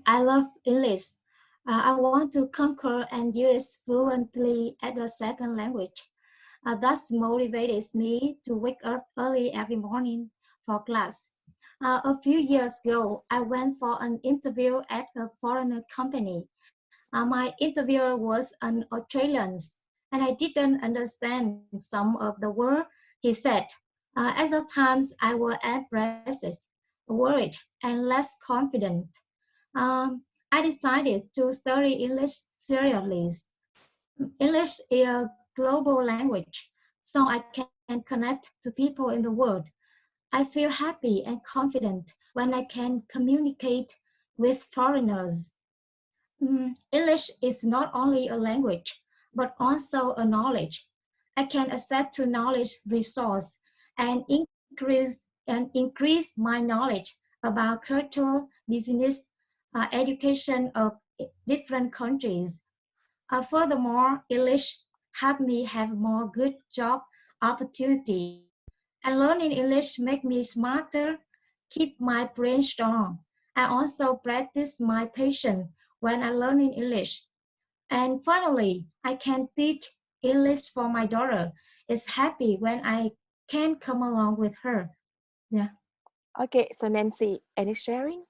I love English. I want to conquer and use fluently as a second language. That motivates me to wake up early every morning for class. A few years ago, I went for an interview at a foreign company. My interviewer was an Australian, and I didn't understand some of the words he said. At the times, I was embarrassed, worried, and less confident. I decided to study English seriously. English is a global language, so I can connect to people in the world. I feel happy and confident when I can communicate with foreigners. English is not only a language, but also a knowledge. I can access to knowledge resource and increase my knowledge about culture, business, education of different countries. Furthermore, English help me have more good job opportunity. And learning English make me smarter, keep my brain strong. I also practice my patience when I learn in English. And finally, I can teach English for my daughter. It's happy when I can come along with her. Yeah. Okay, so Nancy, any sharing?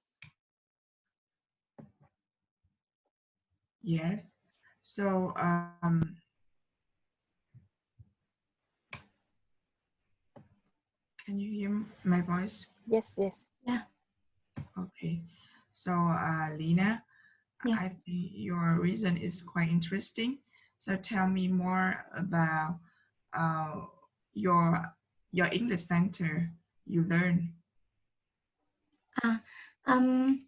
Yes. So can you hear my voice? Yes, yes. Yeah. Okay. So Lena, Yeah. I think your reason is quite interesting. So tell me more about uh, your English center you learn. Um,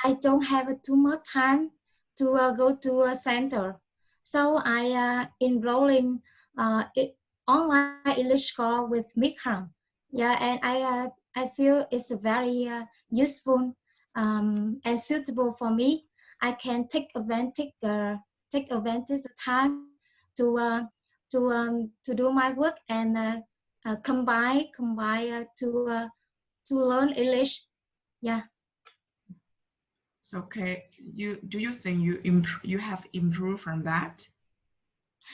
I don't have too much time to go to a center, so I enrolling online English course with Mikhan. Yeah, and I feel it's very useful and suitable for me. I can take advantage of time to to do my work and combine to learn English. Yeah. So okay, do you think you have improved from that?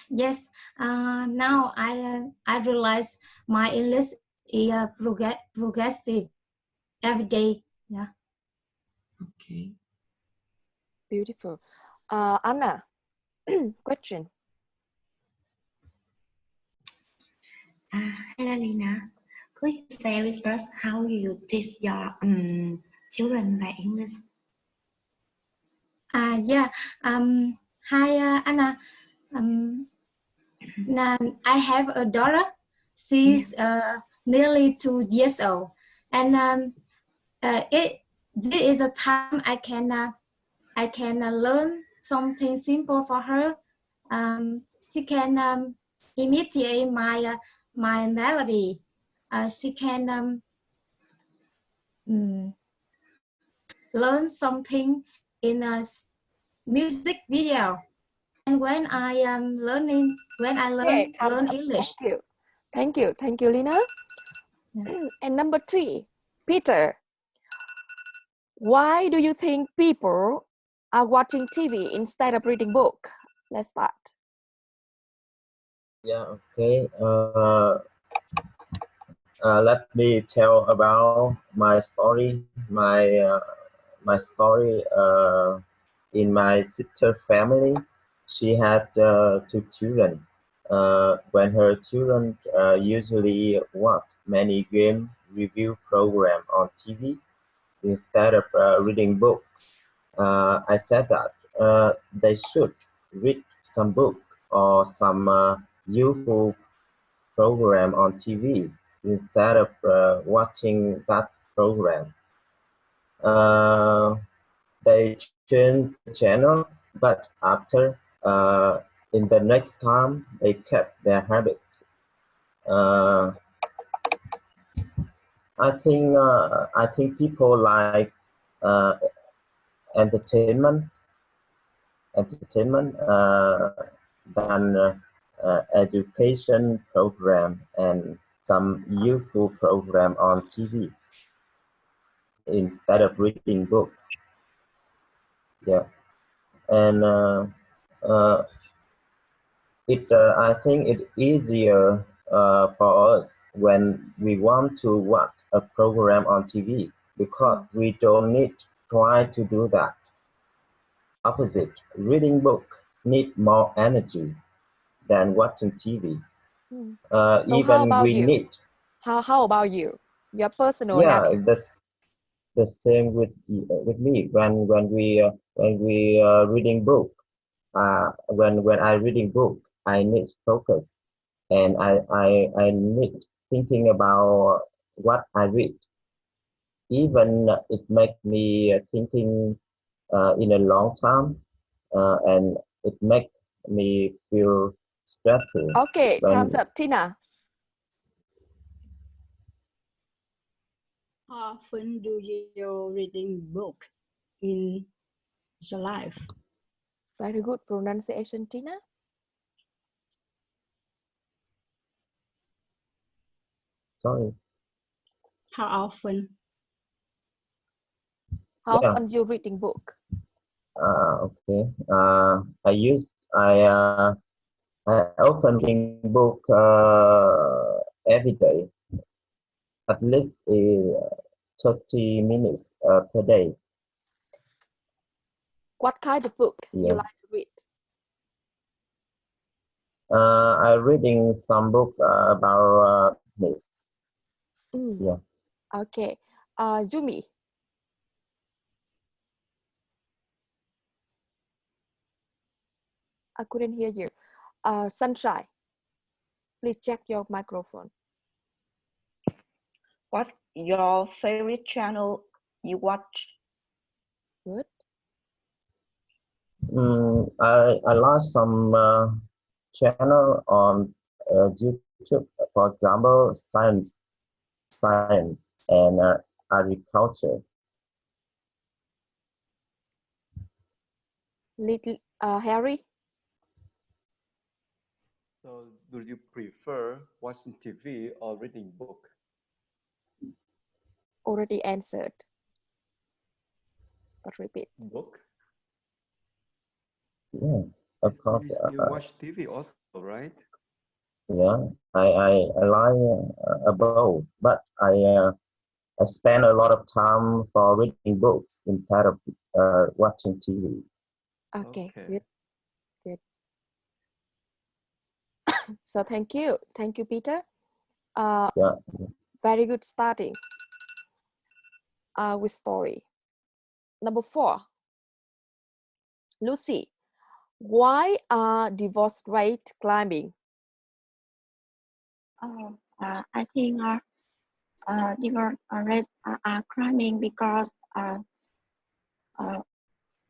Yes, now I realize my English is progressive every day. Yeah. Okay. Beautiful. Anna, question. Hello, Lina. Could you share with us how you teach your children like English? Yeah. Hi, Anna. Um, now I have a daughter. She's nearly 2 years old, and this is a time I can learn something simple for her. She can imitate my melody. She can learn something in a music video. And when I am Okay, learn English. Thank you. Thank you, Lina. Yeah. And number 3, Peter. Why do you think people are watching TV instead of reading book? Let's start. Yeah, okay. Let me tell about my story. My story in my sister family. She had 2 children. When her children usually watch many game review program on TV instead of reading books, I said that they should read some book or some useful program on TV instead of watching that program. They changed the channel, but after in the next time they kept their habit. Uh, I think people like uh, entertainment than education program and some useful program on TV instead of reading books. Yeah, and uh, I think it's easier for us when we want to watch a program on TV because we don't need try to do that. Opposite, reading book need more energy than watching TV. So how Even about we you? need, How about you? Your personal yeah, habit. that's the same with me. When we reading book, when I reading book, I need focus, and I need thinking about what I read. Even it makes me thinking in a long time, and it makes me feel stressful Okay, time's when up. Tina. How often do you reading book in your life? Very good pronunciation, Tina. sorry. How often? How Yeah. often you reading book? Okay. I open reading book every day, at least 30 minutes per day. What kind of book you Yeah. like to read? I'm reading some book about business. Yeah. Okay. Yumi. I couldn't hear you. Sunshine. Please check your microphone. What's your favorite channel you watch? Good. I like some channel on YouTube, for example, science and agriculture. Little Harry. So, do you prefer watching TV or reading book? Already answered. But repeat. Book. Yeah, of course. You watch TV also, right? Yeah, I like both, but I spend a lot of time for reading books instead of watching TV. Okay, Okay. good. Good. So thank you. Thank you, Peter. Yeah. Very good starting with story. Number 4. Lucy, why are divorce rate climbing? I think divorce rates are climbing because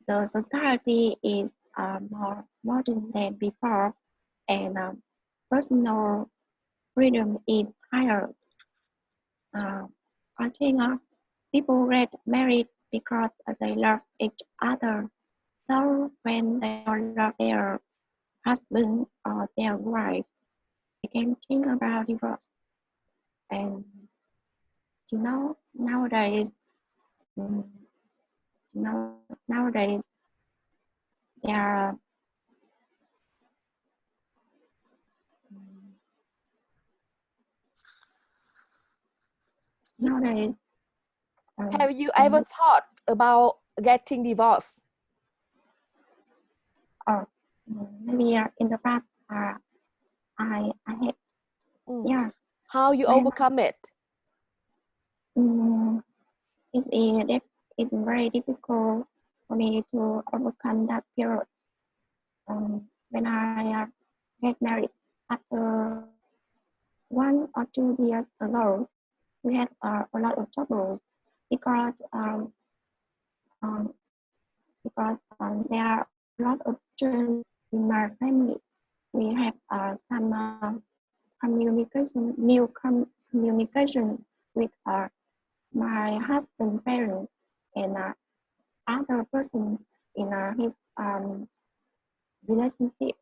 the society is more modern than before, and personal freedom is higher. I think people get married because they love each other. So when they don't love their husband or their wife, they can think about divorce. And nowadays, nowadays there are nowadays. Have you ever thought about getting divorced? Or maybe in the past, I had, yeah. How you overcome it? It's very difficult for me to overcome that period. When I get married after 1 or 2 years ago, we had a lot of troubles because there are a lot of changes in my family. We have some new communication with my husband's parents and other person in his relationship.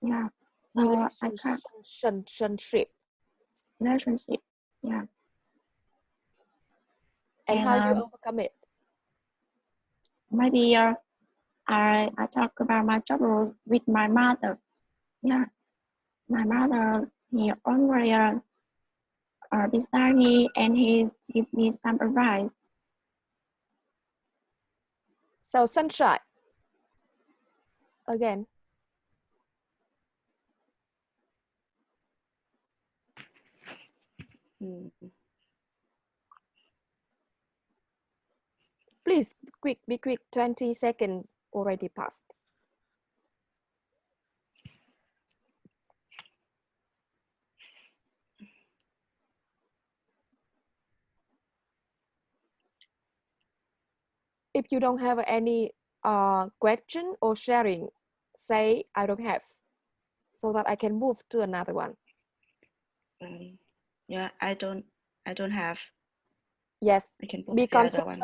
Yeah. I can't Relationship. relationship. Yeah. And how you overcome it? Maybe I talk about my troubles with my mother. Yeah, my mother, he always beside me and he give me some advice. So Sunshine, again. Mm. Please, quick, be quick, 20 seconds already passed. If you don't have any question or sharing, say I don't have, so that I can move to another one. Yeah, I don't have. Yes, I can put be the other one.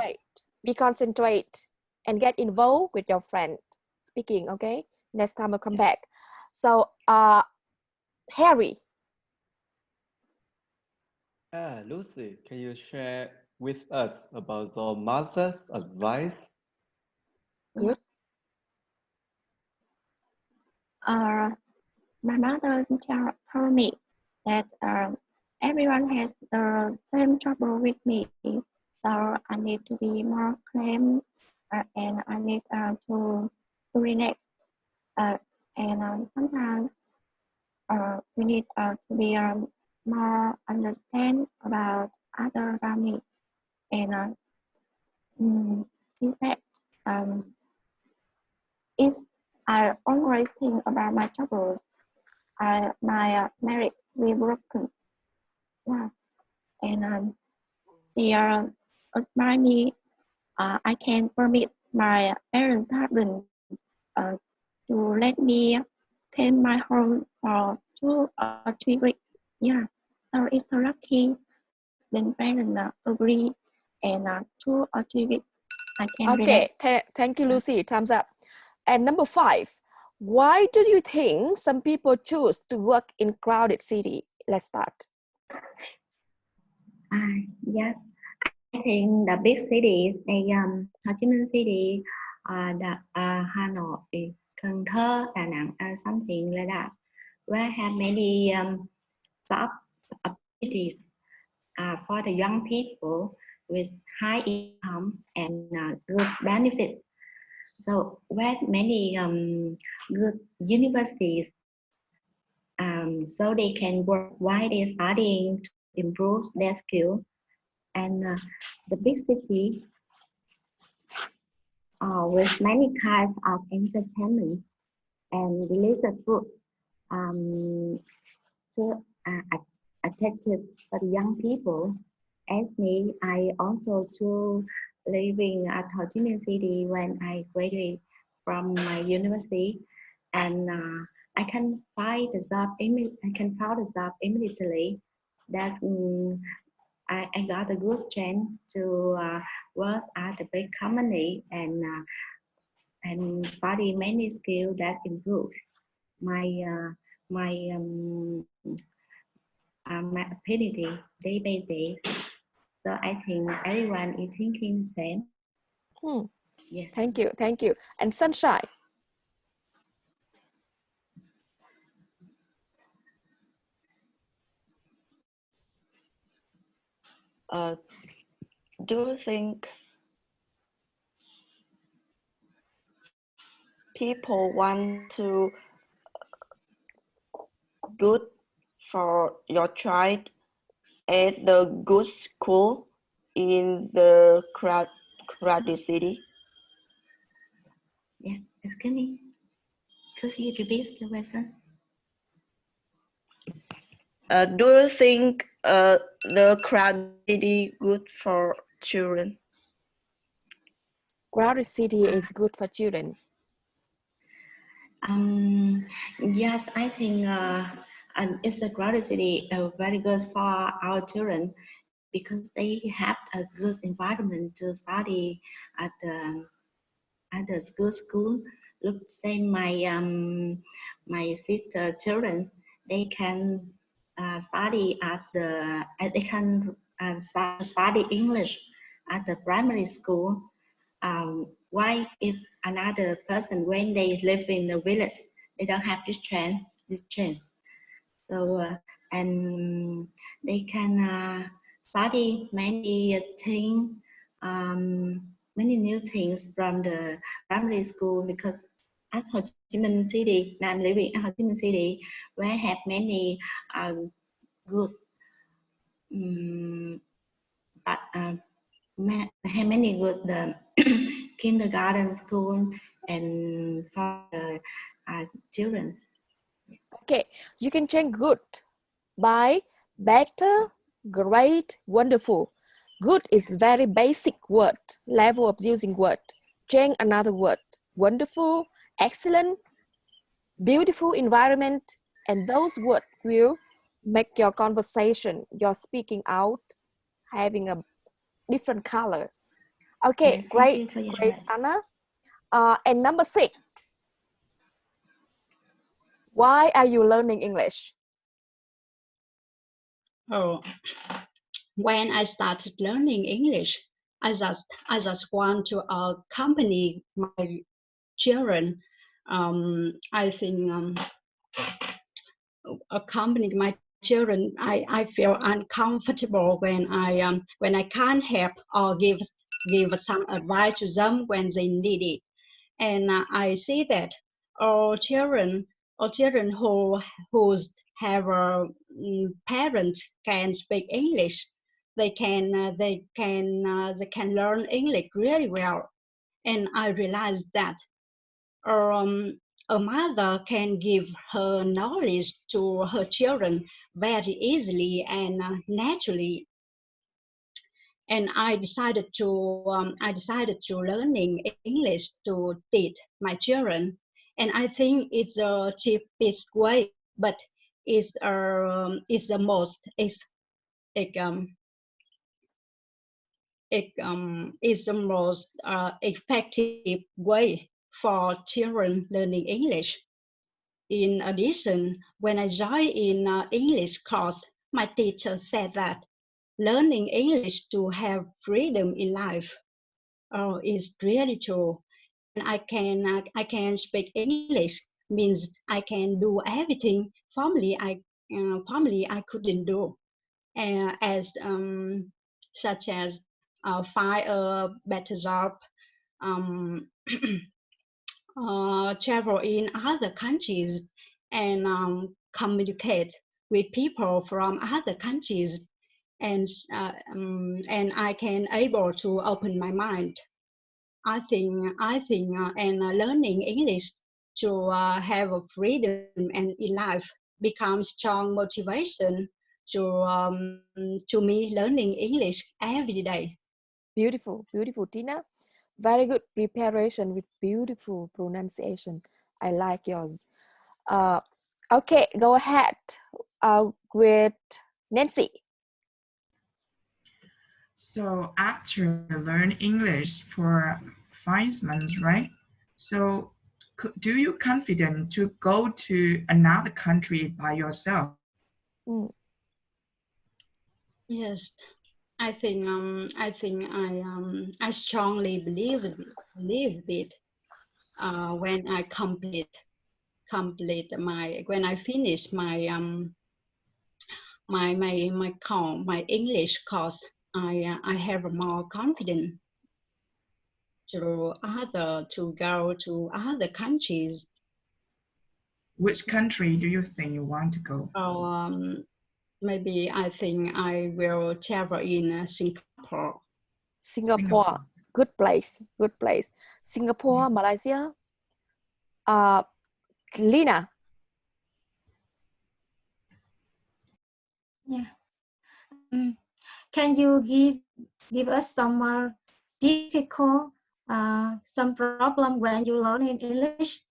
concentrate and get involved with your friend speaking, okay? Next time I'll come back. So Harry. Lucy, can you share with us about your mother's advice? Good. My mother told me that everyone has the same trouble with me, so I need to be more calm and I need to relax. And sometimes we need to be more understand about other around me. And she said, if I always think about my troubles, my marriage will broken. Yeah. And they advise me I can permit my parents' husband to let me clean my home for 2 or 3 weeks. Yeah, so it's so lucky. Then parents agree, and 2 or 3 weeks I can Okay, relax. thank you, Lucy. Thumbs up. And number 5, why do you think some people choose to work in crowded city? Let's start. Yes, I think the big cities, Ho Chi Minh City, Hanoi, Cần Thơ, Đà Nẵng, something like that, where have many job opportunities for the young people with high income and good benefits. So where many good universities, so they can work while they're studying to improve their skill. And the big city with many kinds of entertainment and delicious food so attractive for the young people. As me, I also to living at Ho Chi Minh City when I graduate from my university, and I can find the job. I can find the job immediately. That I got a good chance to work at a big company and study many skills that improve my my my ability day by day. So I think everyone is thinking the same. Yes. Thank you. And Sunshine. Do you think people want to good for your child at the good school in the crowded city? Yeah, excuse me. Could you repeat the question? Do you think the crowded city good for children? Crowded city is good for children. Yes, I think it's a crowded city very good for our children because they have a good environment to study at the good school. Look, say my sister children, they can study at the they can study English at the primary school Why if another person, when they live in the village, they don't have this chance. So and they can study many things, many new things from the primary school, because at Ho Chi Minh City, now I'm living in Ho Chi Minh City, where I have many good, but have many good kindergarten school and for the children. Okay, you can change good by better, great, wonderful. Good is very basic word, level of using word. Change another word. Wonderful, excellent, beautiful environment, and those words will make your conversation, your speaking out, having a different color. Okay, Yes, great, thank you for your great, advice. Anna. And number 6, why are you learning English? Oh, when I started learning English, I just want to accompany my children. I think accompanying my children, I feel uncomfortable when I can't help or give some advice to them when they need it. And I see that all children whose have parents can speak English, they can learn English really well. And I realized that a mother can give her knowledge to her children very easily and naturally. And I decided to learning English to teach my children. And I think it's the cheapest way, but it's the most it's the most effective way for children learning English. In addition, when I joined in English course, my teacher said that learning English to have freedom in life is really true. And I can speak English means I can do everything formerly I couldn't do, as such as find a better job, um, travel in other countries, and communicate with people from other countries, and I can able to open my mind. I think and learning English to have a freedom and in life becomes strong motivation to me learning English every day. Beautiful, beautiful, Tina. Very good preparation with beautiful pronunciation. I like yours. Okay, go ahead with Nancy. So after learn English for 5 months, right? So do you confident to go to another country by yourself? Mm. Yes, I think I strongly believe it when I complete when I finish my English course. I have more confidence to go to other countries. Which country do you think you want to go? Maybe I think I will travel in Singapore. Singapore, good place, good place. Singapore, Yeah. Malaysia. Lina. Yeah. Can you give us some more difficult some problem when you learn in English?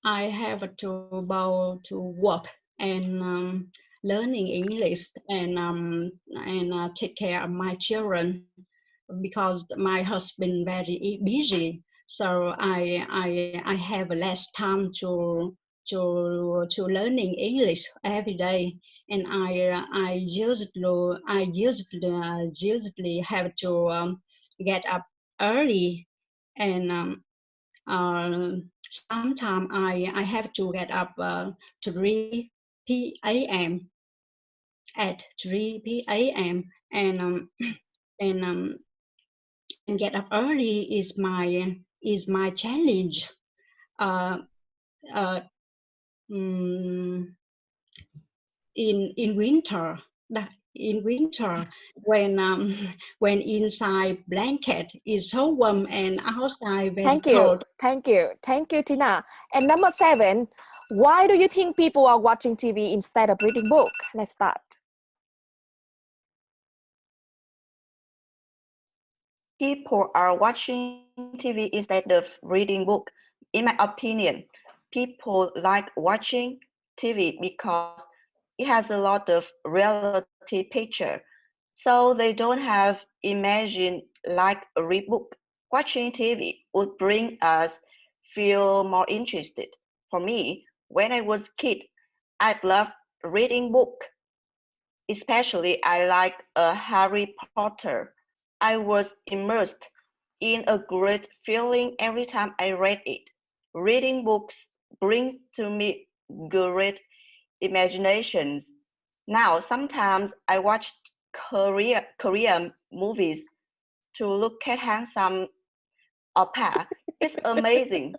I have to go to work and learning English and take care of my children because my husband very busy. So I have less time to learning English every day, and I usually have to get up early, and sometimes I have to get up 3 p.m. at 3 p.m. And and get up early is my challenge. Uh, uh, mm, in winter, in winter when when inside blanket is so warm and outside very cold. Thank you, Tina. And number 7, why do you think people are watching TV instead of reading book? Let's start. People are watching TV instead of reading book. In my opinion, people like watching TV because it has a lot of reality picture. So they don't have imagine like a read book. Watching TV would bring us feel more interested. For me, when I was kid, I loved reading book. Especially I like Harry Potter. I was immersed in a great feeling every time I read it. Reading books brings to me great imaginations. Now, sometimes I watch Korean movies to look at handsome oppa. It's amazing.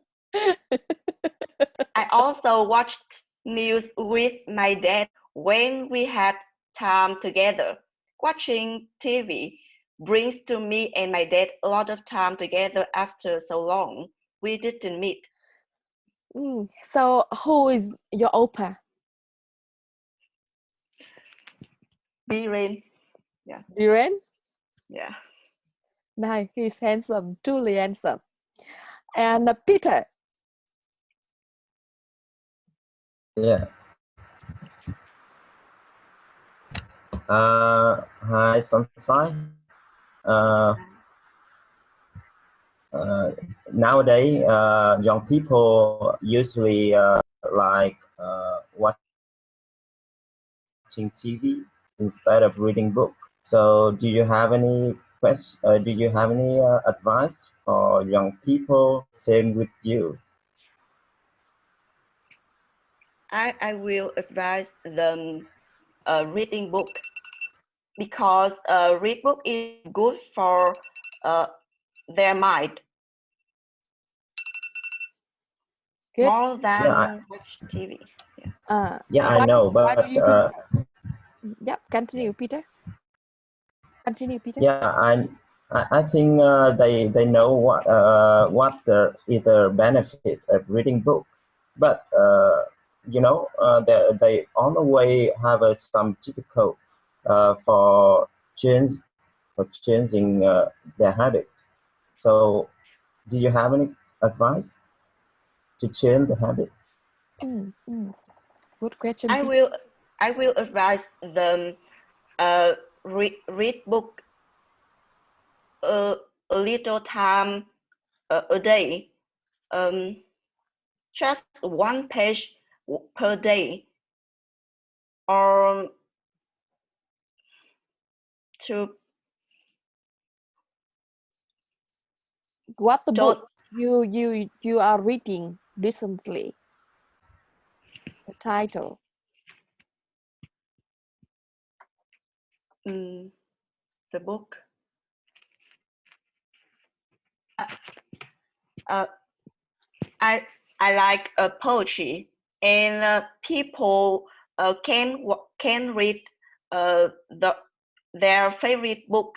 I also watched news with my dad when we had time together. Watching TV brings to me and my dad a lot of time together after so long. We didn't meet. So who is your oppa? Biren. Yeah. Biren? Yeah. Nice, he's handsome, truly handsome. And Peter. Yeah. Hi, Sunshine. Nowadays, young people usually like watching TV instead of reading book. So, do you have any do you have any advice for young people? Same with you. I will advise them reading book because read book is good for their mind. Good. More than watch TV. Yeah. Yeah, I know, why but do you think so? Yep, continue, Peter. Continue, Peter. Yeah, I think they know what is the benefit of reading book, but you know they on the way have some difficult for change for changing their habit. So, do you have any advice to change the habit? Good question. I will advise them read book a little time a day, just one page per day, or to what the book you are reading recently? The title. The book. I like poetry, and people can read their favorite book.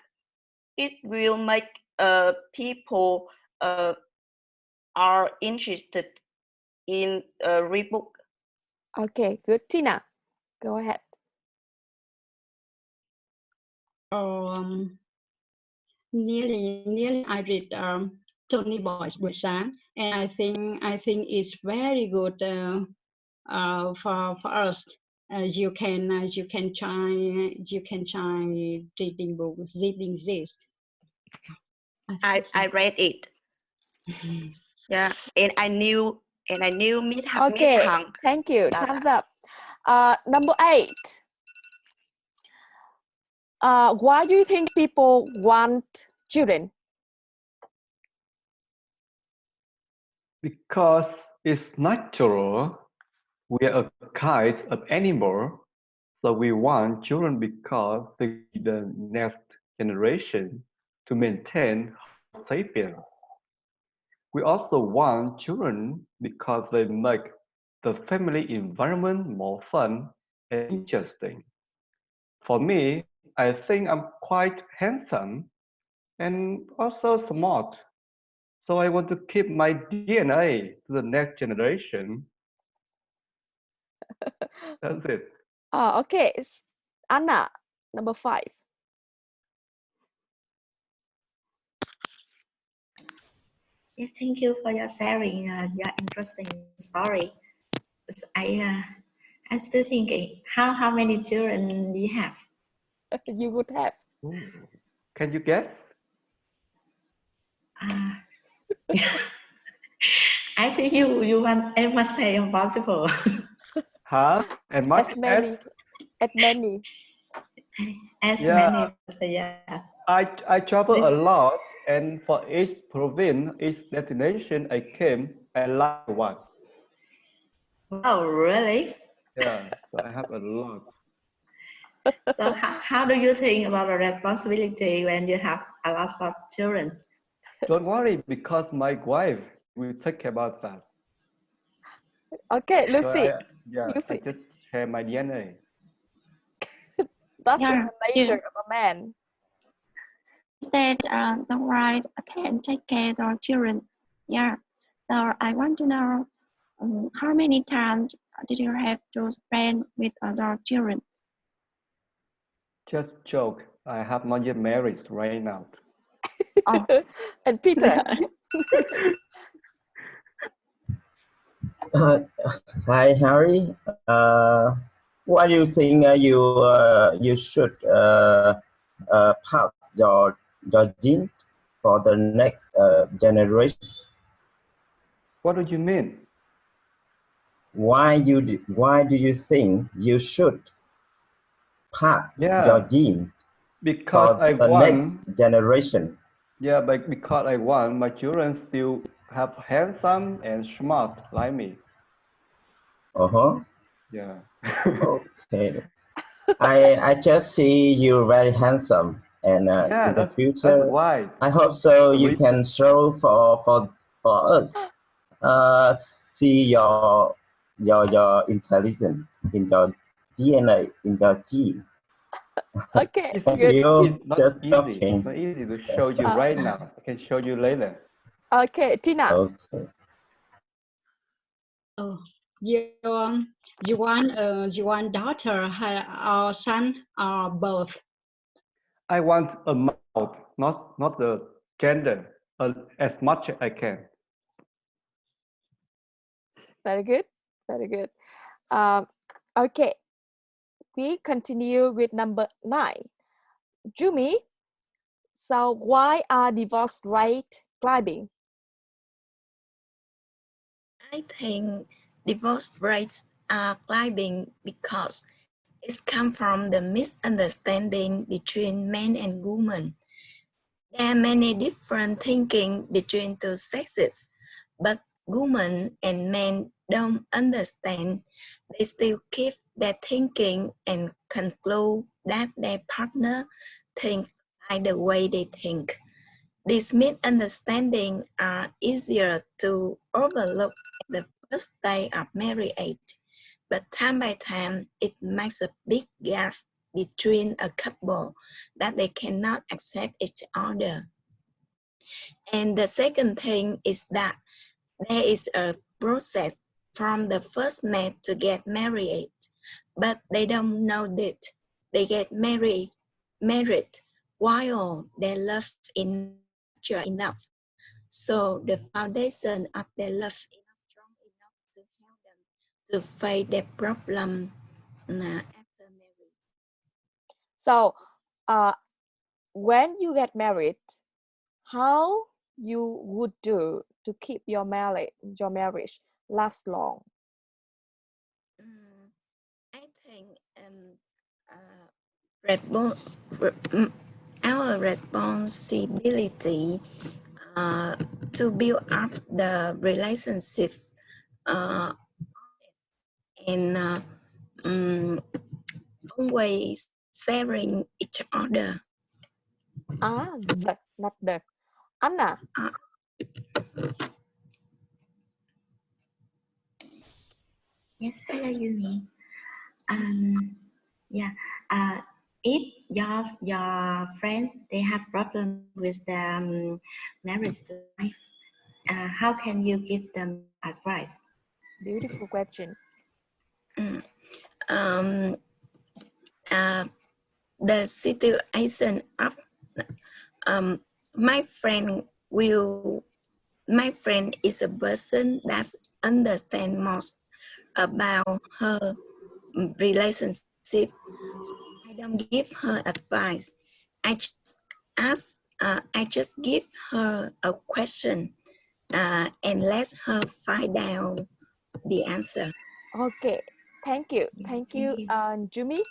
It will make people are interested in read book. Okay, good. Tina, go ahead. Nearly I read Tony Boyd's buổi sáng, and I think it's very good for us. You can try reading books, reading this. I read it. Yeah, and And I knew Miss Okay, Hằng. thank you. Dạ, Thumbs dạ. up. Number 8. Why do you think people want children? Because it's natural. We are a kind of animal, so we want children because they give the next generation to maintain Homo sapiens. We also want children because they make the family environment more fun and interesting. For me, I think I'm quite handsome and also smart. So I want to keep my DNA to the next generation. That's it. Okay, Anna, number 5. Yes, thank you for your sharing your interesting story. I'm still thinking, how many children do you have? You would have. Ooh. Can you guess? I think you want. I must say impossible. Huh? And much As many. As many. As Yeah. many. So yeah. I travel a lot, and for each province, each destination I came, I like one. Wow, really? Yeah, so I have a lot. So how do you think about the responsibility when you have a lot of children? Don't worry, because my wife will take care about that. Okay, So Lucy. I Lucy. just share my DNA. That's Yeah, the nature of a man. Said the right can take care of our children. Yeah. So I want to know how many times did you have to spend with other children? Just joke. I have not yet married right now. Oh. And Peter. Hi, Harry. What do you think you should pass your gene for the next generation? What do you mean? Why do you think you should pass Yeah, your gene because for I the next want. generation? Yeah, but because I want my children still have handsome and smart like me. Yeah. Okay. I just see you very handsome, and Yeah, in the that's future, why. I hope so. The You can show for us. See your intelligence in your DNA, in your gene. Okay, It's, good. it's not just easy. joking. It's not easy to show you right now. I can show you later. Okay, Tina. Okay. Oh, you want daughter or son or both? I want a mouth, not the gender, as much as I can. Very good. Very good. Okay, we continue with number 9. Jumi, so why are divorce rate climbing? I think divorce rates are climbing because it's come from the misunderstanding between men and women. There are many different thinking between two sexes, but women and men don't understand. They still keep their thinking and conclude that their partner thinks like the way they think. These misunderstandings are easier to overlook at the first day of marriage, but time by time it makes a big gap between a couple that they cannot accept each other. And the second thing is that there is a process from the first met to get married, but they don't know that they get married while they love in enough. So the foundation of their love is not strong enough to help them to face their problem after marriage. So, when you get married, how you would do to keep your marriage? last long? I think our responsibility to build up the relationship and always sharing each other. The, not the. Anna. Yes, hello, Yumi. Yeah. If your friends they have problem with their marriage life, how can you give them advice? Beautiful question. The situation of my friend is a person that understands most about her relationship. So I don't give her advice. I just give her a question and let her find out the answer. Okay, thank you, Jumi.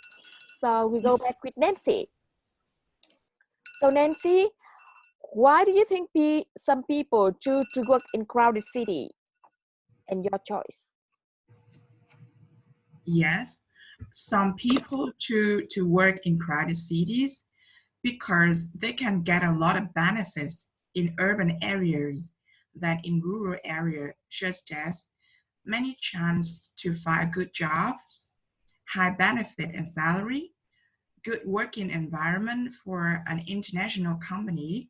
So we go back with Nancy. So Nancy, why do you think some people choose to work in crowded city, and your choice? Yes, some people choose to work in crowded cities because they can get a lot of benefits in urban areas than in rural areas, such as many chances to find good jobs, high benefit and salary, good working environment for an international company,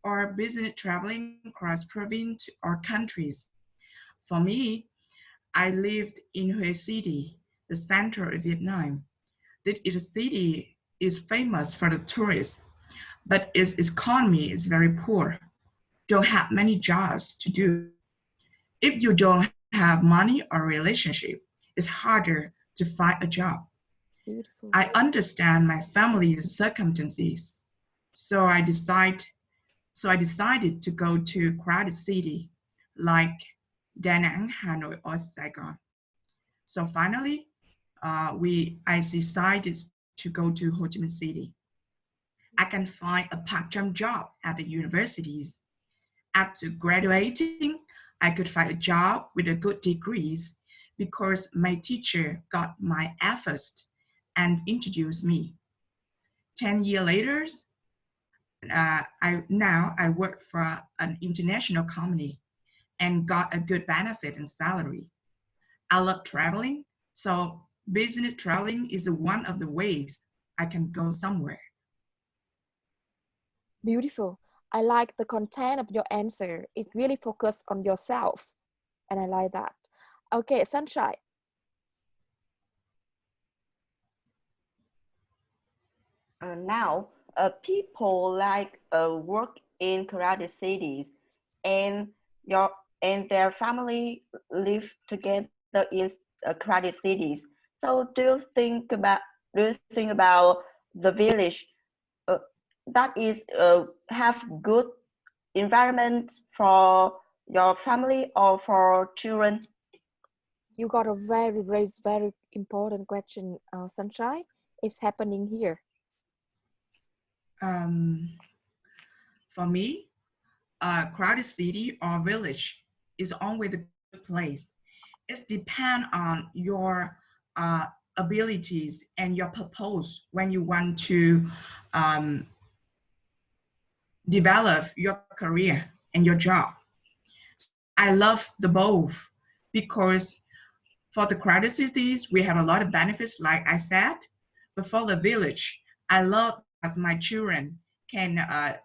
or business traveling across province or countries. For me, I lived in Hue City, the center of Vietnam. This city is famous for the tourists, but its economy is very poor. Don't have many jobs to do. If you don't have money or relationship, it's harder to find a job. Beautiful. I understand my family's circumstances, so I decided to go to crowded city like Da Nang, Hanoi, or Saigon. So finally, I decided to go to Ho Chi Minh City. I can find a part-time job at the universities. After graduating, I could find a job with a good degrees because my teacher got my efforts and introduced me. 10 years later, I work for an international company and got a good benefit and salary. I love traveling, so business traveling is one of the ways I can go somewhere. Beautiful. I like the content of your answer. It really focused on yourself, and I like that. Okay, Sunshine. Now, people like work in crowded cities, and their family live together in crowded cities. So, do you think about the village that is have good environment for your family or for children? You got a very important question, Sunshine. It's happening here. For me, a crowded city or village is always a good place. It depends on your abilities and your purpose when you want to develop your career and your job. I love the both because for the crowded cities, we have a lot of benefits, like I said, but for the village, I love as my children can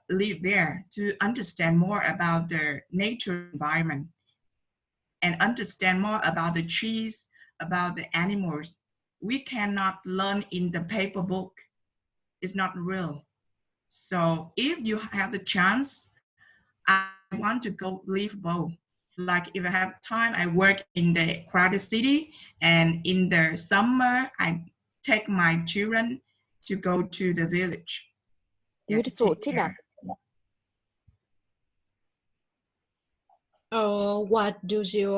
live there to understand more about the nature environment and understand more about the trees, about the animals. We cannot learn in the paper book. It's not real. So if you have the chance, I want to go live both. Like if I have time, I work in the crowded city, and in the summer, I take my children to go to the village. Beautiful, Tina. What do you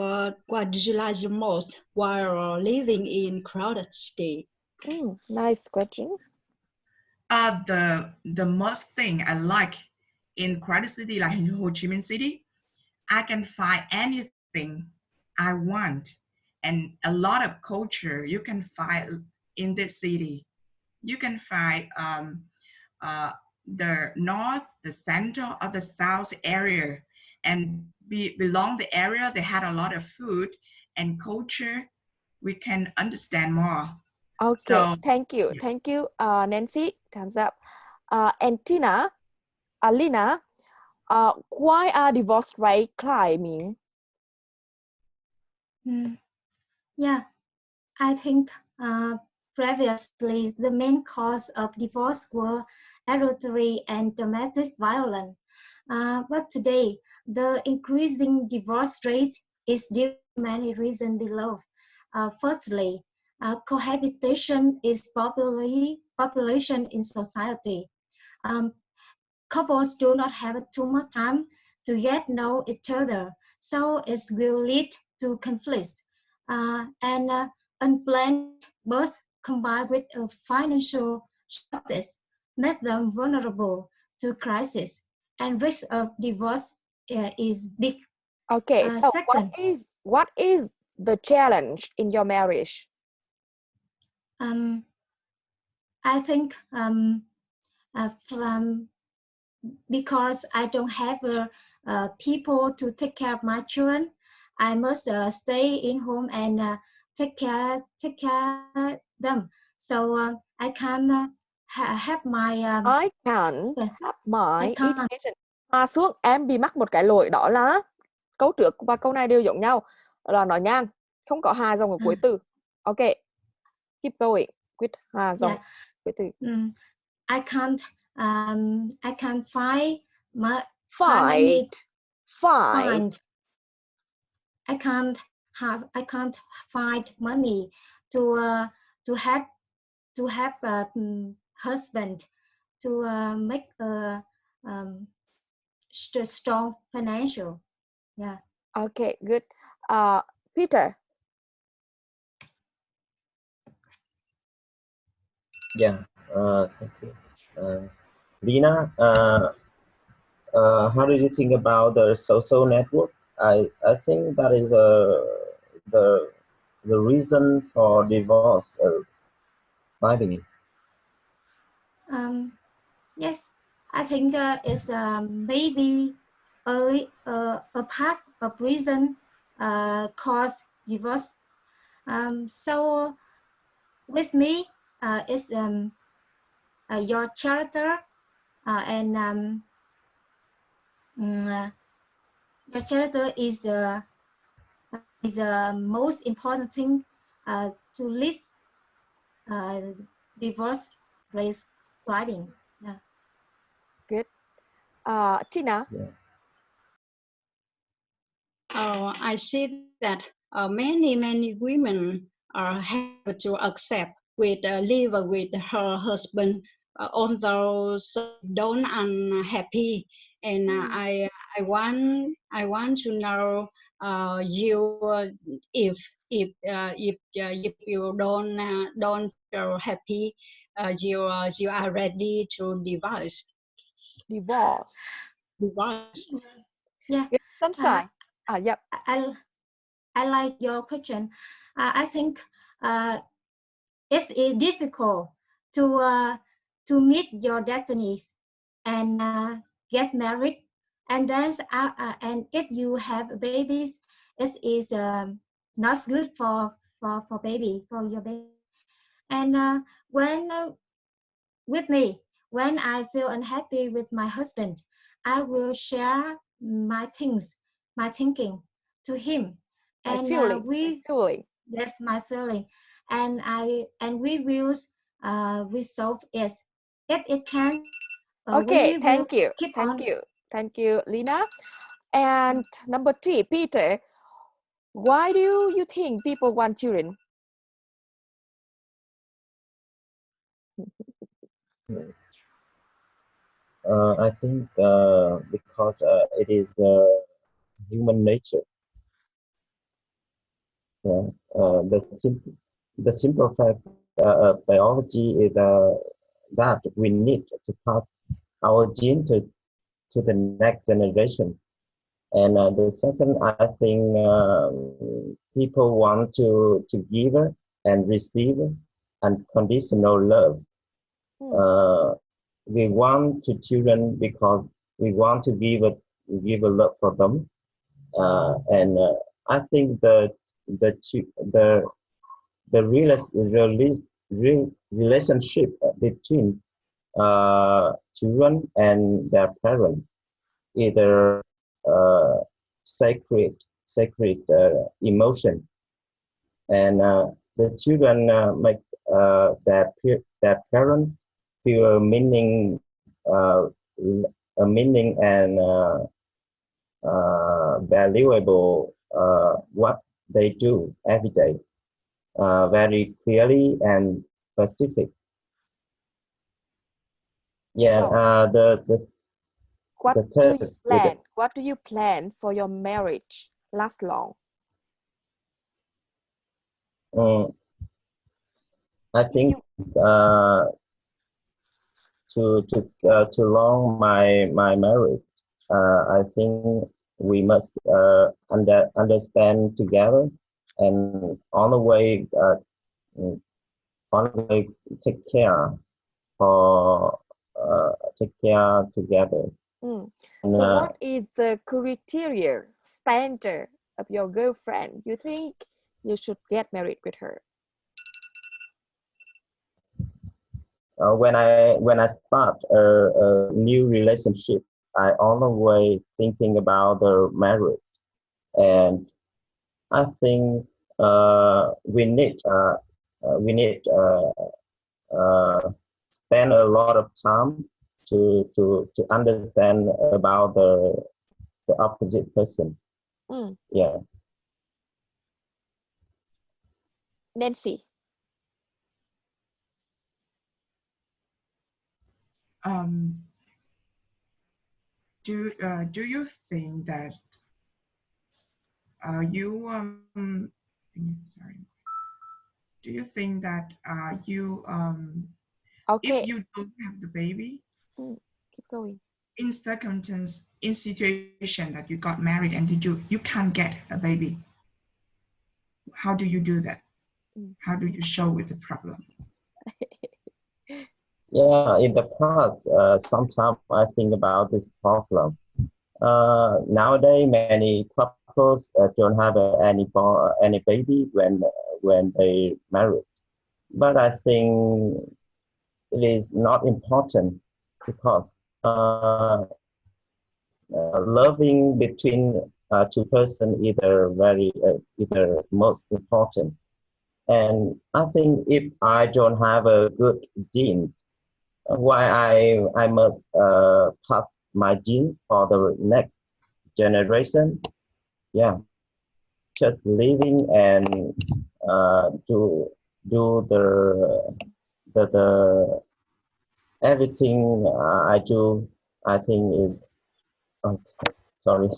like the most while living in crowded city? Nice question. The most thing I like in crowded city like in Ho Chi Minh City, I can find anything I want, and a lot of culture you can find in this city. You can find the north, the center, or the south area, and belong the area they had a lot of food and culture. We can understand more. Okay, So thank you, Nancy. Time's up. And Tina, Lina, why are divorce rate climbing? Yeah, I think previously the main cause of divorce were adultery and domestic violence. But today, the increasing divorce rate is due to many reasons below. Firstly, cohabitation is population in society. Couples do not have too much time to get know each other, so it will lead to conflicts. And unplanned birth combined with a financial shortage make them vulnerable to crisis, and risk of divorce is big. Okay, so Second, what is the challenge in your marriage? I think because I don't have people to take care of my children, I must stay in home and take care them. So I can have my I can't have my I can't. education. Xuống em bị mắc một cái lỗi, đó là câu trước và câu này đều giống nhau, là nói ngang, không có hà dòng ở cuối từ. Ok, keep going with hà dòng cuối từ. I can't find money. I can't find money to have husband to make a strong financial. Yeah. Okay, good. Peter. Yeah. Thank you. Lina, how do you think about the social network? I think that is the reason for divorce climbing. Yes, I think it's maybe a part of reason cause divorce. So with me, it's your character and your character is the most important thing to list divorce rate climbing. Yeah. Good. Tina. Yeah. I see that many women have to accept with live with her husband, although so don't unhappy. And I want to know you if you don't feel happy, you are ready to divorce. Yeah. Sunshine. Yep. I like your question. I think it's difficult to meet your destinies and get married, and then and if you have babies, it is not good for your baby. And when with me, when I feel unhappy with my husband, I will share my thinking to him, and yes, my feeling, and we will resolve it if it can. Okay, We thank will you, keep thank on. you, thank you, Lina. And number 3, Peter. Why do you think people want children? I think because it is human nature. Yeah. The simple fact biology is that we need to pass our gene to the next generation. And the second, I think people want to give and receive unconditional love. We want to children because we want to give a love for them, and I think the relationship between children and their parents, either sacred emotion, and the children make their parents feel a meaning and valuable what they do every day, very clearly and specific. Yeah, So, what the do you test. plan? What do you plan for your marriage last long? I think to long my marriage, I think we must understand together and on the way take care together. So And, what is the criteria standard of your girlfriend? You think you should get married with her? when I start a new relationship, I always thinking about the marriage, and I think we need spend a lot of time to understand about the opposite person. Yeah. Nancy. Do you think that sorry, do you think that okay, if you don't have the baby, keep going, in situation that you got married and you can't get a baby, how do you do that? How do you show with the problem? Yeah, in the past, sometimes I think about this problem. Nowadays, many couples don't have any baby when they marry. But I think it is not important because loving between two persons either most important. And I think if I don't have a good gene, why I must pass my gene for the next generation? Yeah, just living and do the everything I do. I think is okay. Sorry.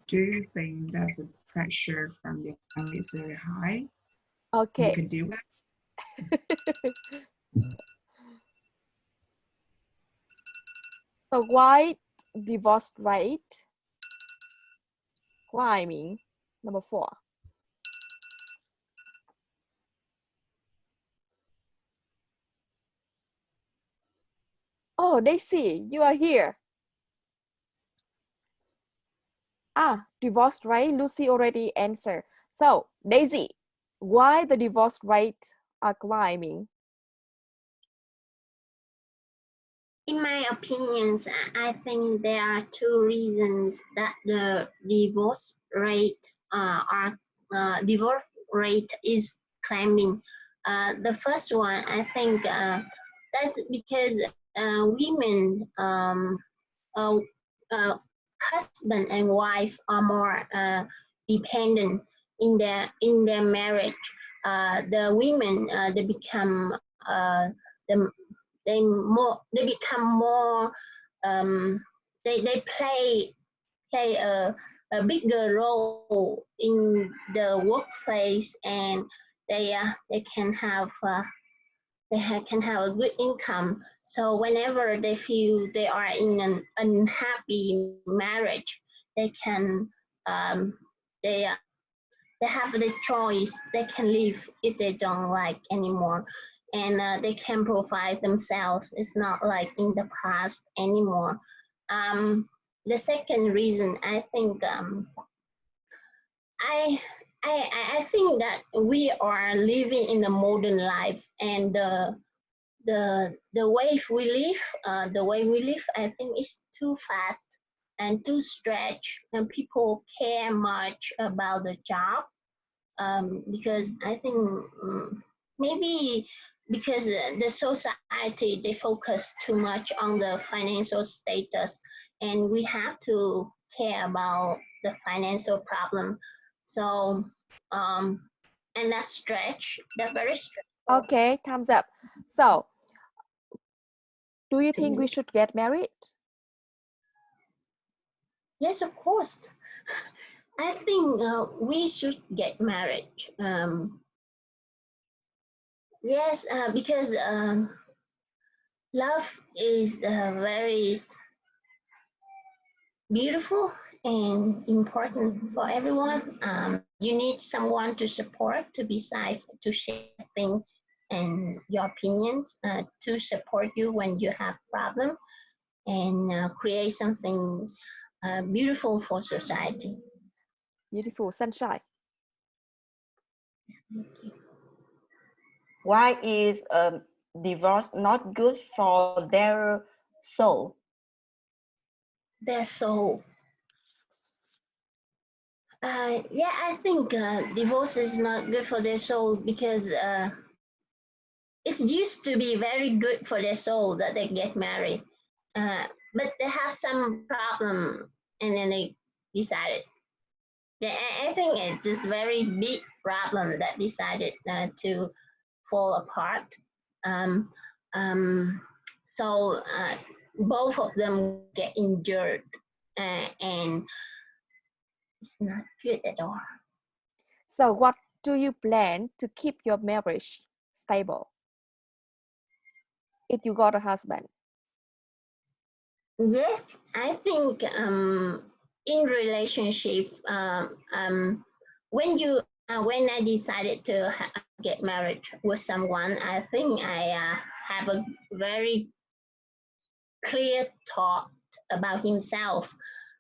Do you think that the pressure from your family is very high? Okay. You can deal with that? So why divorce rate climbing? Number 4. Oh, Daisy, you are here. Divorce rate, Lucy already answered. So, Daisy, why the divorce rate are climbing? In my opinions, I think there are 2 reasons that the divorce rate is climbing. The first one, I think that's because women, husband and wife are more dependent in their marriage. The women they become they become more they play a bigger role in the workplace, and they can have can have a good income. So whenever they feel they are in an unhappy marriage, they can they have the choice. They can leave if they don't like anymore, and they can provide themselves. It's not like in the past anymore. The second reason, I think I think that we are living in a modern life, and the way we live, I think is too fast and too stretched, and people care much about the job, because I think maybe because the society, they focus too much on the financial status, and we have to care about the financial problem. So and that stretch, that very stretch. Okay, thumbs up. So, do you think we should get married? Yes, of course. I think we should get married. Yes, because love is very beautiful and important for everyone. You need someone to support, to be beside, to share things and your opinions, to support you when you have problem, and create something beautiful for society. Beautiful, sunshine. Why is divorce not good for their soul? Their soul. Yeah, I think divorce is not good for their soul, because it's used to be very good for their soul that they get married, but they have some problem, and then they decided. I think it's just very big problem that decided to fall apart. Um, so both of them get injured, and it's not good at all. So, what do you plan to keep your marriage stable if you got a husband? Yes, I think in relationship, when I decided to get married with someone, I think I have a very clear thought about himself.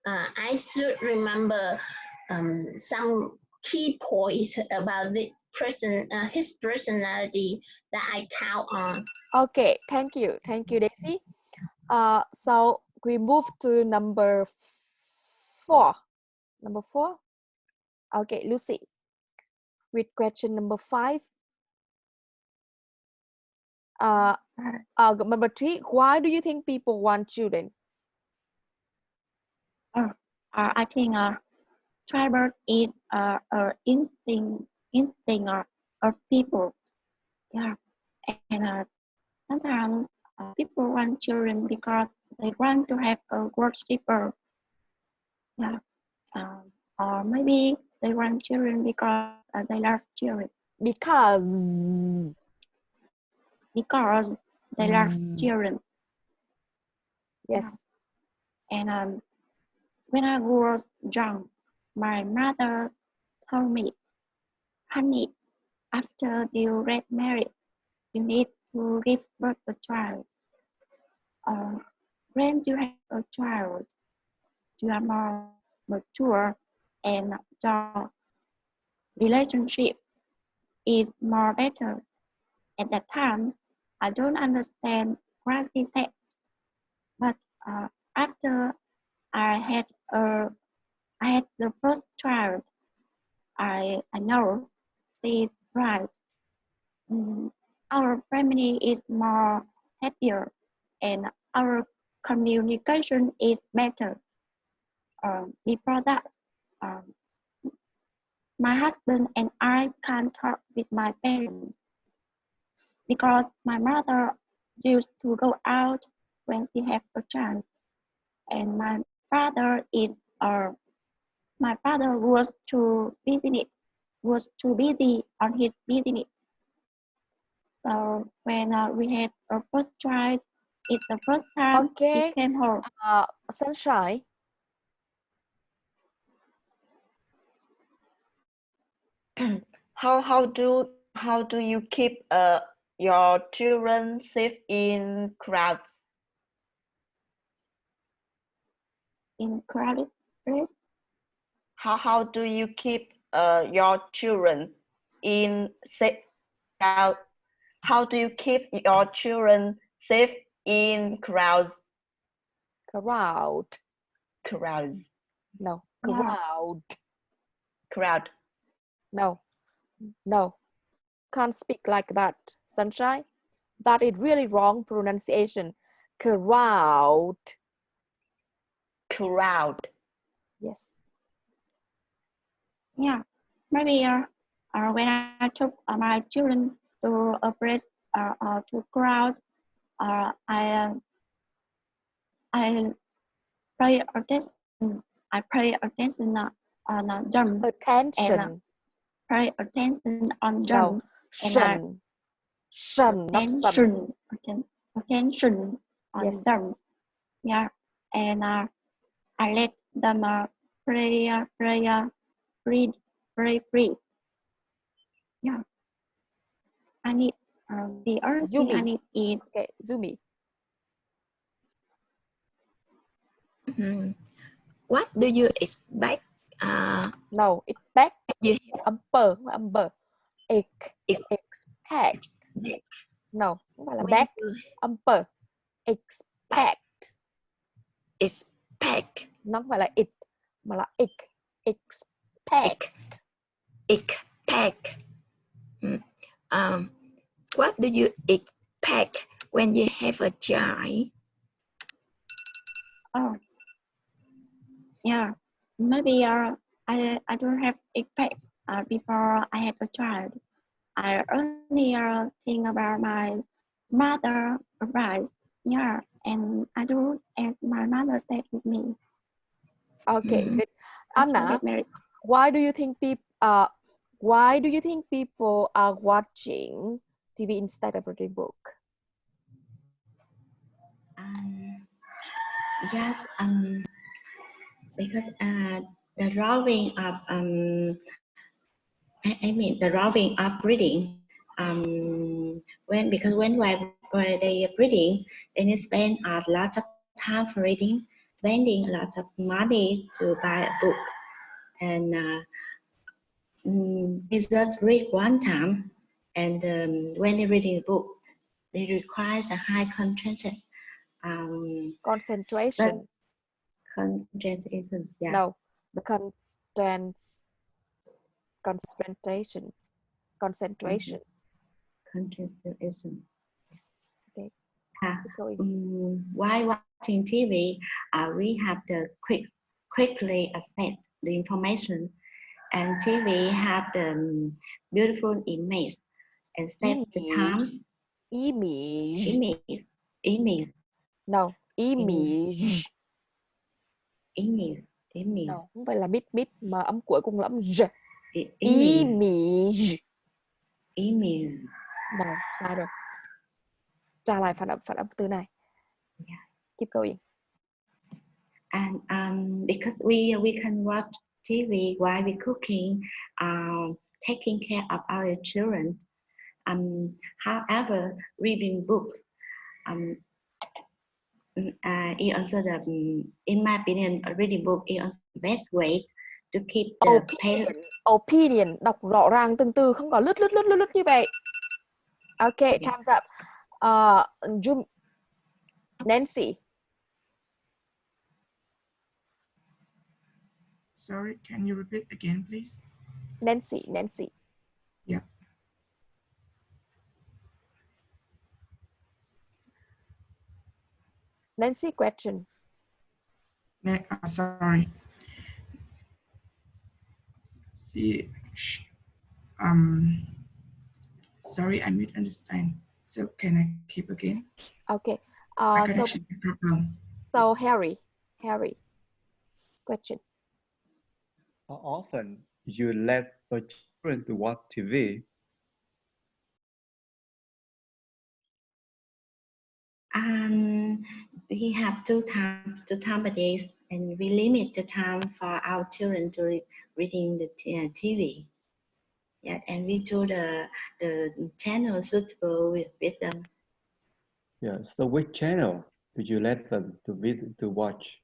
I should remember some key points about the person, his personality, that I count on. Okay, thank you, Daisy. So we move to number 4. Number 4. Okay, Lucy. With question number 5. Number 3. Why do you think people want children? I think childbirth is an instinct of people. Yeah, and sometimes people want children because they want to have a worshipper. Yeah, or maybe they want children because they love children. Because they love children. Yes. Yeah. And when I was young, my mother told me, honey, after you get married, you need to give birth to a child. When you have a child, you are more mature and your relationship is more better. At that time, I don't understand what she said, but after I had the first child, I know she is right. Our family is more happier and our communication is better. Before that, my husband and I can't talk with my parents because my mother used to go out when she had a chance. And my father was too busy on his business. So when we had our first child, it's the first time Okay. he came home. Sunshine. How do you keep your children safe in crowds? In crowded place. How do you keep your children in safe crowd? How do you keep your children safe in crowds? Crowd. Crowds. No. Yeah. Crowd. Crowd. No. No. Can't speak like that, Sunshine. That is really wrong pronunciation. Crowd. Crowd. Yes. Yeah. Maybe when I took my children to a place or to crowd, I pay attention. I pay attention on them. Attention. And pay attention on them. No. Shun. Shun, not sun. Attention on Yes. them. Yeah. And I let them play free. Yeah. I need the other thing I Zumi. need is Okay, Zumi. What do you expect? No, it's back. You Umber. Expect. No, không phải là when back. you Umber. Expect. expect. Nó không phải là it, mà là expect. Expect. What do you expect when you have a child? oh yeah, maybe I don't have expect before I have a child. I only think about my mother advice. Yeah, and I do as my mother said with me. Okay, good. Until Anna, get married. why do you think people are watching TV instead of reading book? Yes, because the drawing of I mean the drawing of reading when they are reading, they need to spend a lot of time for reading, spending a lot of money to buy a book, and they just read one time, and when they're reading a book, it requires a high concentration. Concentration. Concentration, yeah. No, the concentration. Concentration. Okay. While watching TV, we have to quickly access the information, and TV have the beautiful image and save the time. Image. No, image. Image. No, không phải là mít mà âm cuối cùng là âm j. Image. No, sai rồi. Trả lại phản âm từ này. Yeah. Keep going. And because we can watch TV while we cooking, taking care of our children. However, reading books, is also in my opinion, reading book is also the best way to keep the opinion. Đọc rõ ràng từng từ, không có lướt như vậy. Okay, time's up. Nancy. Sorry, can you repeat again, please? Nancy. Yeah. Nancy, question. Sorry. See, sorry, I misunderstand. So can I keep again? Okay. My So connection problem. Harry, question. How often you let your children to watch TV? We have two time a day, and we limit the time for our children to reading the TV. Yeah, and we choose the channel suitable with them. Yeah. So which channel do you let them to visit to watch?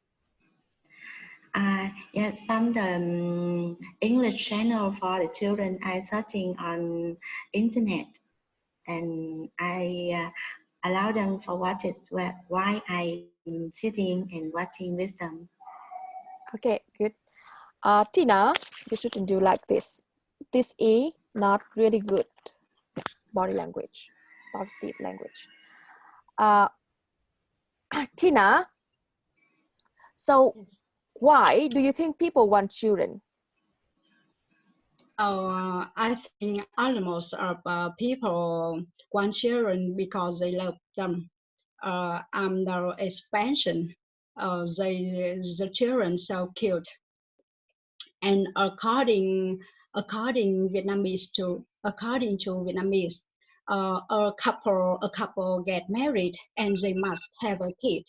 Yeah, some English channel for the children I searching on internet, and I allow them for watch it while I'm sitting and watching with them. Okay, good. Tina, you shouldn't do like this. This is not really good body language, positive language. Tina, so Yes. why do you think people want children? I think almost people want children because they love them. Under expansion, the children so cute. And according to Vietnamese, a couple get married and they must have a kid.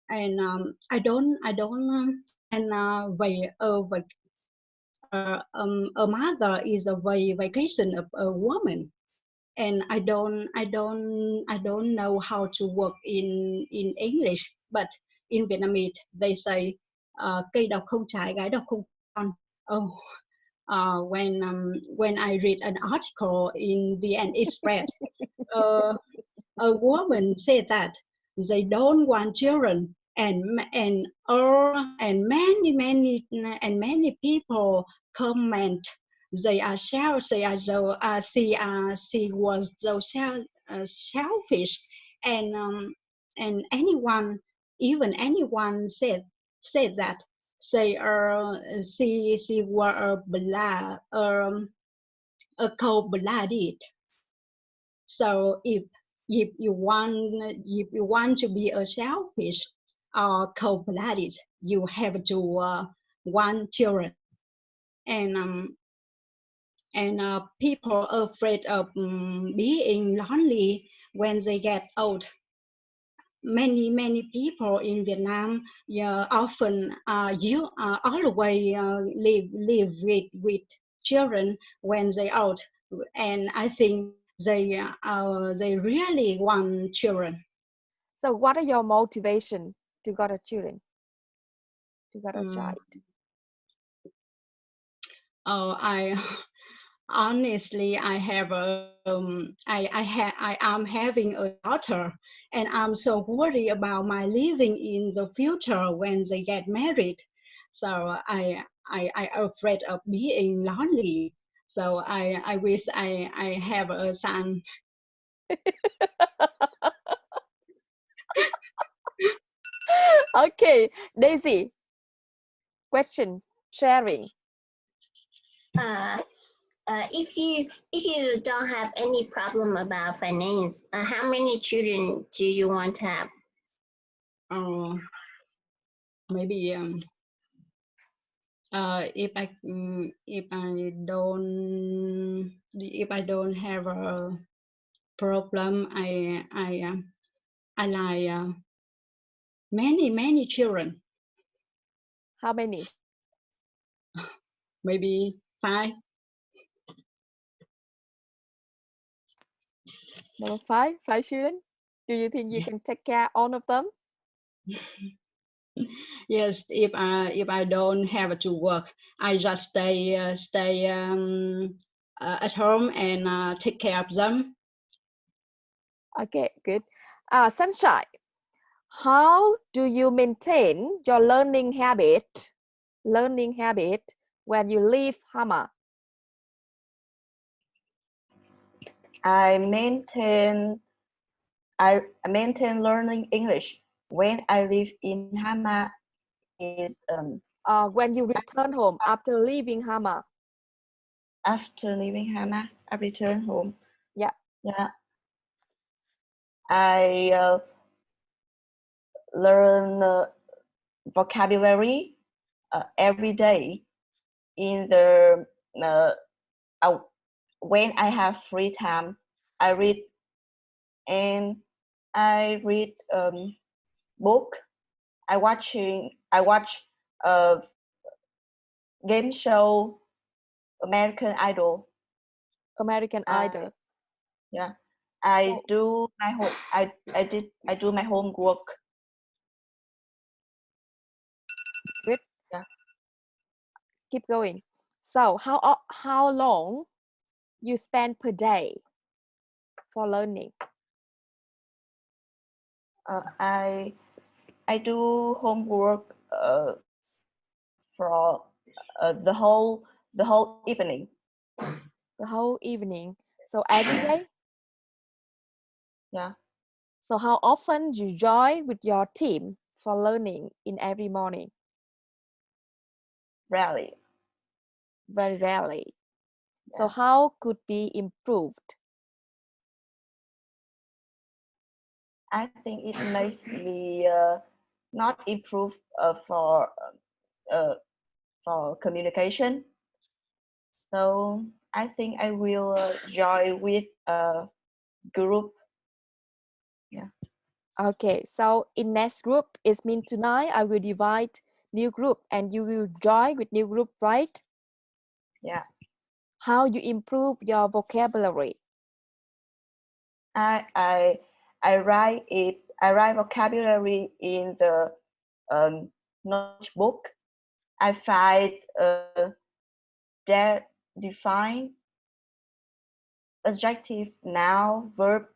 And a mother is a vacation of a woman, and I don't know how to work in English, but in Vietnamese they say cây độc không trái gái độc không con. Oh, when I read an article in VN Express, a woman said that they don't want children, and many people comment they are she was so selfish, and anyone said that she were a cold-blooded. So if you want to be a selfish or cold-blooded, you have to want children. And people are afraid of being lonely when they get old. Many people in Vietnam often always live with children when they old, and I think they really want children. So what are your motivation to got a children? To got a child? I honestly, I am having a daughter, and I'm so worried about my living in the future when they get married. So I afraid of being lonely. So I wish I have a son. Okay, Daisy, question, sharing. If you don't have any problem about finance, how many children do you want to have? Maybe if I don't have a problem, I like many children. How many? Maybe 5. Number 5 children. Do you think you can take care all of them? Yes, if I don't have to work, I just stay at home and take care of them. Okay, good. Sunshine, how do you maintain your learning habit when you leave Hama? I maintain learning English when I live in Hama. Is when you return home after leaving Hama. After leaving Hama, I return home. Yeah. Yeah. I learn vocabulary every day in the when I have free time. I read and I read book. I watch a game show American Idol. American Idol. Yeah, I So- do my home. I do my homework. Good. Yeah. Keep going. So how long you spend per day for learning? I do homework for the whole evening. The whole evening. So every day? Yeah. So how often you join with your team for learning in every morning? Rarely. Very rarely. So Yeah. how could be improved? I think it makes me not improve uh, for communication. So I think I will join with a group. Yeah. Okay, so in next group, it means tonight I will divide new group and you will join with new group, right? Yeah. How you improve your vocabulary? I write it. I write vocabulary in the notebook. I find that define adjective, noun, verb,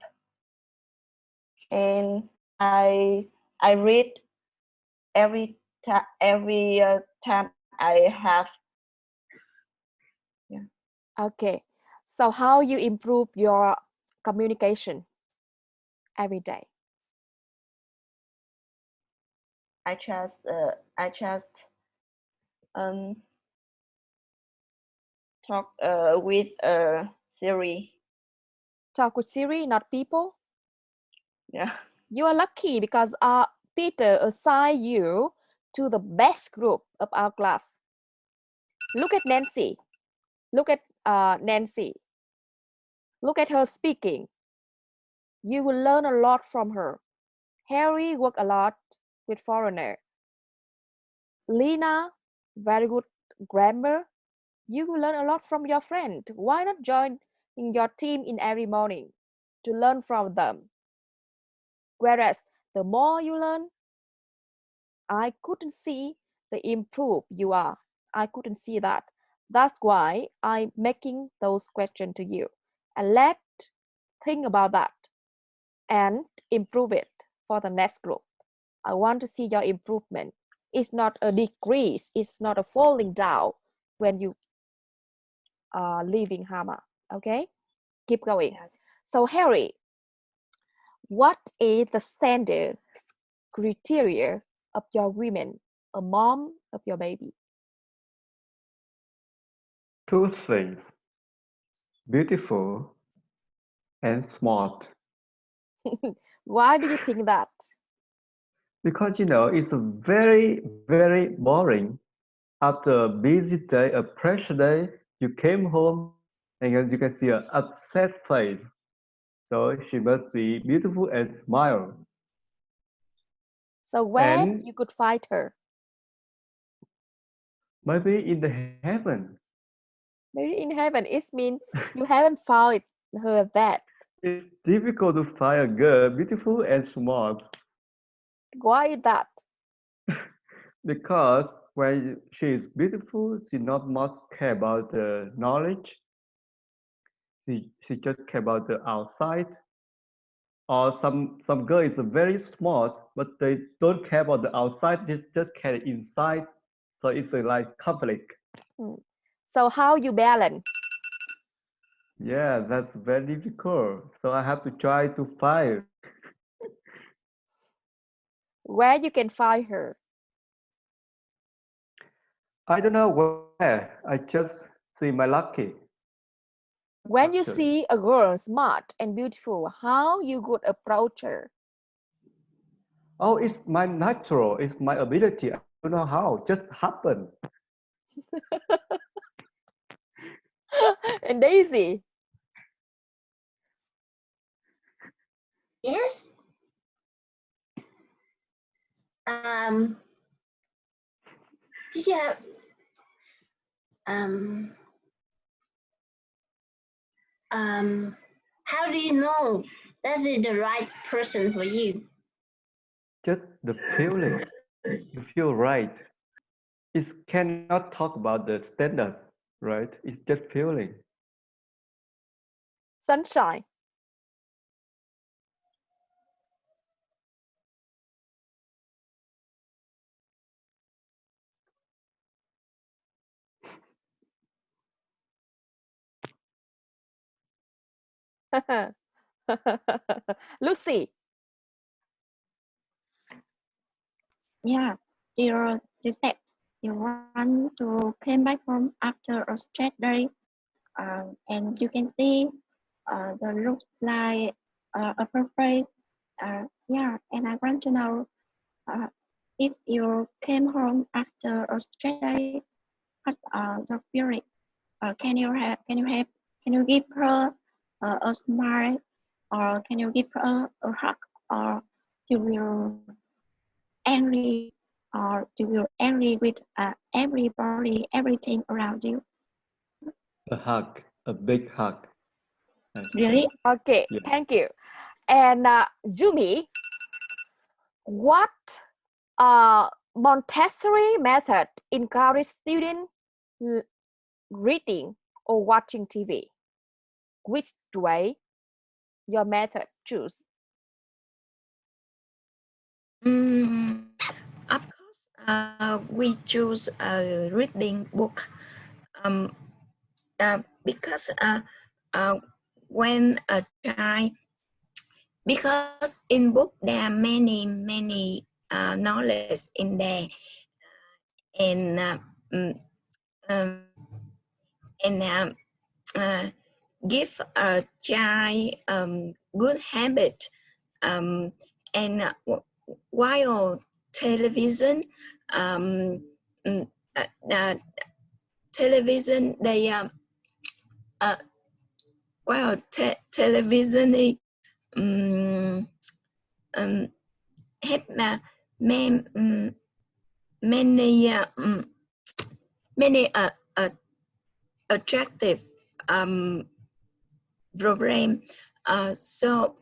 and I read every time I have. Yeah. Okay, so how you improve your communication every day? I just talk with Siri. Talk with Siri, not people? Yeah. You are lucky because Peter assigned you to the best group of our class. Look at Nancy. Look at Nancy. Look at her speaking. You will learn a lot from her. Harry worked a lot with foreigner. Lena, very good grammar. You will learn a lot from your friend. Why not join in your team in every morning to learn from them? Whereas the more you learn, I couldn't see the improve you are. I couldn't see that. That's why I'm making those questions to you. And let's think about that and improve it for the next group. I want to see your improvement. It's not a decrease, it's not a falling down when you are leaving Hama. Okay? Keep going. Yes. So, Harry, what is the standard criteria of your women, a mom of your baby? Two things, beautiful and smart. Why do you think that? Because, you know, it's a very, very boring. After a busy day, a pressure day, you came home and as you can see an upset face. So she must be beautiful and smile. So where And you could find her? maybe in the heaven. Maybe in heaven. It means you haven't found her that. It's difficult to find a girl beautiful and smart. Why is that? Because when she is beautiful, she not much care about the knowledge. She just care about the outside. Or some girl is very smart, but they don't care about the outside. They just care inside. So it's like conflict. So how you balance? Yeah, that's very difficult. So I have to try to find. Where you can find her? I don't know where. I just see my lucky. When you actually. see a girl smart and beautiful, how you could approach her? Oh, it's my natural. It's my ability. I don't know how. Just happen. And Daisy, Yes. Did you have how do you know that's the right person for you? Just the feeling. You feel right. It cannot talk about the standard, right? It's just feeling. Sunshine. Lucy. Yeah, you said you want to came back home after a stress day, and you can see the looks like a perfect. Yeah, and I want to know if you came home after a stress day, what's the feeling? Can you give her a smile, or can you give her a hug, or you will angry, or you will angry with everybody, everything around you? A hug, a big hug. Really? Okay, Yeah. thank you. And Jumi, what Montessori method encourage student reading or watching TV? Which way your method choose? Of course, we choose a reading book because when a child, because in book there are many knowledge in there, and um, and give a child good habit, and while television mm, uh, uh, television they television have man, many many attractive program, so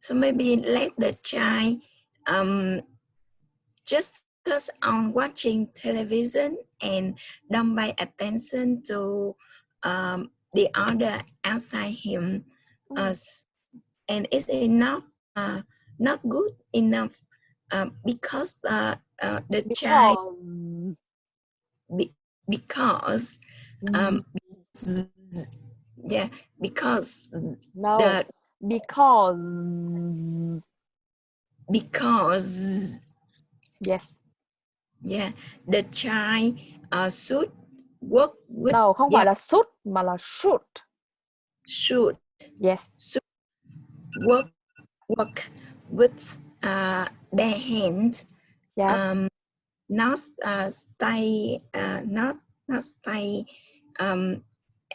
so maybe let the child just focus on watching television and don't pay attention to the other outside him, and it's enough, not good enough, because the child because yeah, because No, the because yes, yeah, the child should work with no, không phải là should mà là should. should Yes. work with their hand. Yeah. Not stay not stay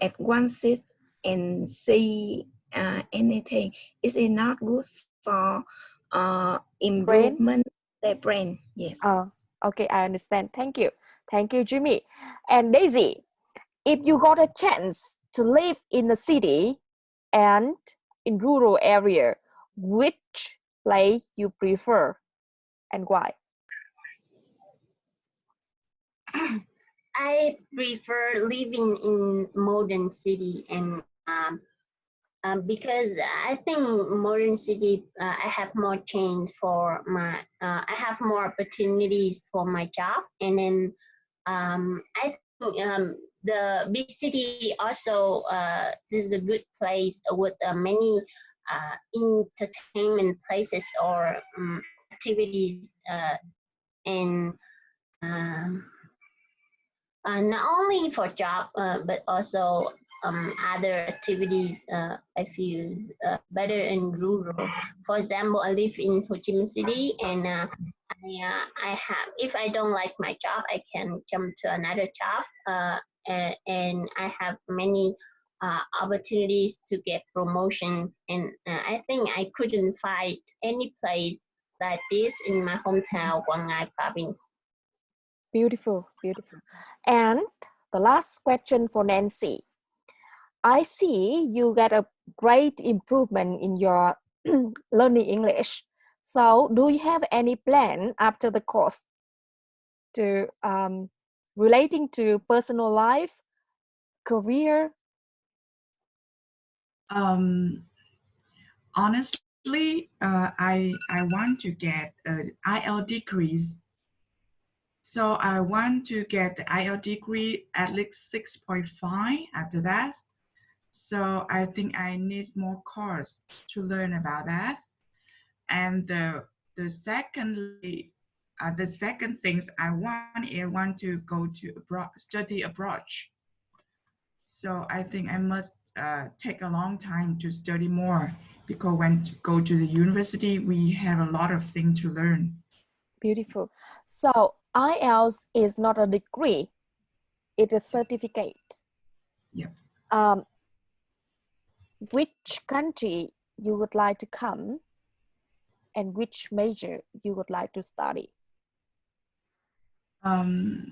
at one seat and see anything. It's not good for improvement their brain. Yes. Okay, I understand. Thank you. Thank you, Jimmy. And Daisy, if you got a chance to live in a city and in rural area, which place you prefer and why? I prefer living in modern city, and because I think modern city, I have more change for my, I have more opportunities for my job, and then I think the big city also, this is a good place with many entertainment places or activities, and not only for job, but also other activities I feel better in rural. For example, I live in Ho Chi Minh City, and I have, if I don't like my job, I can jump to another job, and I have many opportunities to get promotion. And I think I couldn't find any place like this in my hometown, Quang Ngai province. Beautiful, beautiful. And the last question for Nancy. I see you get a great improvement in your learning English. So do you have any plan after the course to relating to personal life, career? Honestly, I want to get an IELTS degree. So I want to get the IELTS degree at least 6.5 after that. So I think I need more course to learn about that. And the second things I want to go to abroad, study abroad. So I think I must take a long time to study more, because when to go to the university, we have a lot of things to learn. Beautiful. So IELTS is not a degree, it's a certificate. Yep. Which country you would like to come and which major you would like to study? I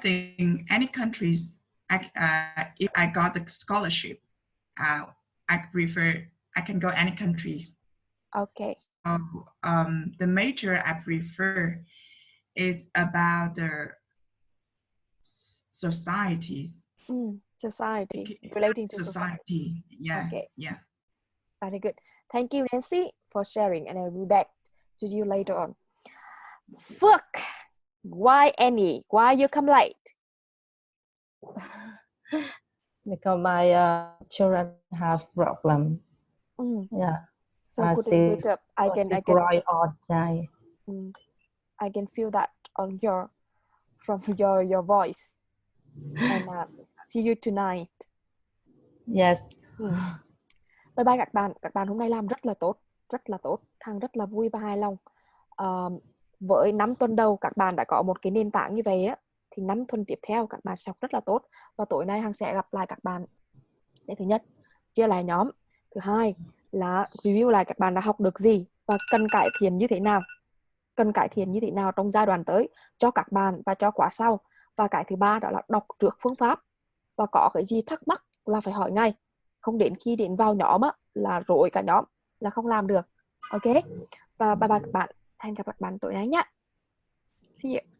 think any countries, if I got the scholarship, I can go any countries. Okay. So the major I prefer is about the societies. Society, relating to society. Yeah. Okay. Yeah. Very good. Thank you, Nancy, for sharing, and I'll be back to you later on. Phước, why Annie? Why you come late? Because my children have problem. Yeah. So couldn't wake up. I can cry all day. I can feel that on from your voice. And see you tonight. Yes. Bye bye các bạn. Các bạn hôm nay làm rất là tốt. Thằng rất là vui và hài lòng. Với 5 tuần đầu các bạn đã có một cái nền tảng như vậy á, thì 5 tuần tiếp theo các bạn sẽ học rất là tốt. Và tối nay Hằng sẽ gặp lại các bạn để thứ nhất chia lại nhóm, thứ hai là review lại các bạn đã học được gì và cần cải thiện như thế nào trong giai đoạn tới cho các bạn và cho khóa sau. Và cái thứ ba đó là đọc trước phương pháp, và có cái gì thắc mắc là phải hỏi ngay, không đến khi đến vào nhóm á, là rối cả nhóm là không làm được. Ok, và bye bye các bạn, hẹn gặp các bạn tối nay nhé. See you.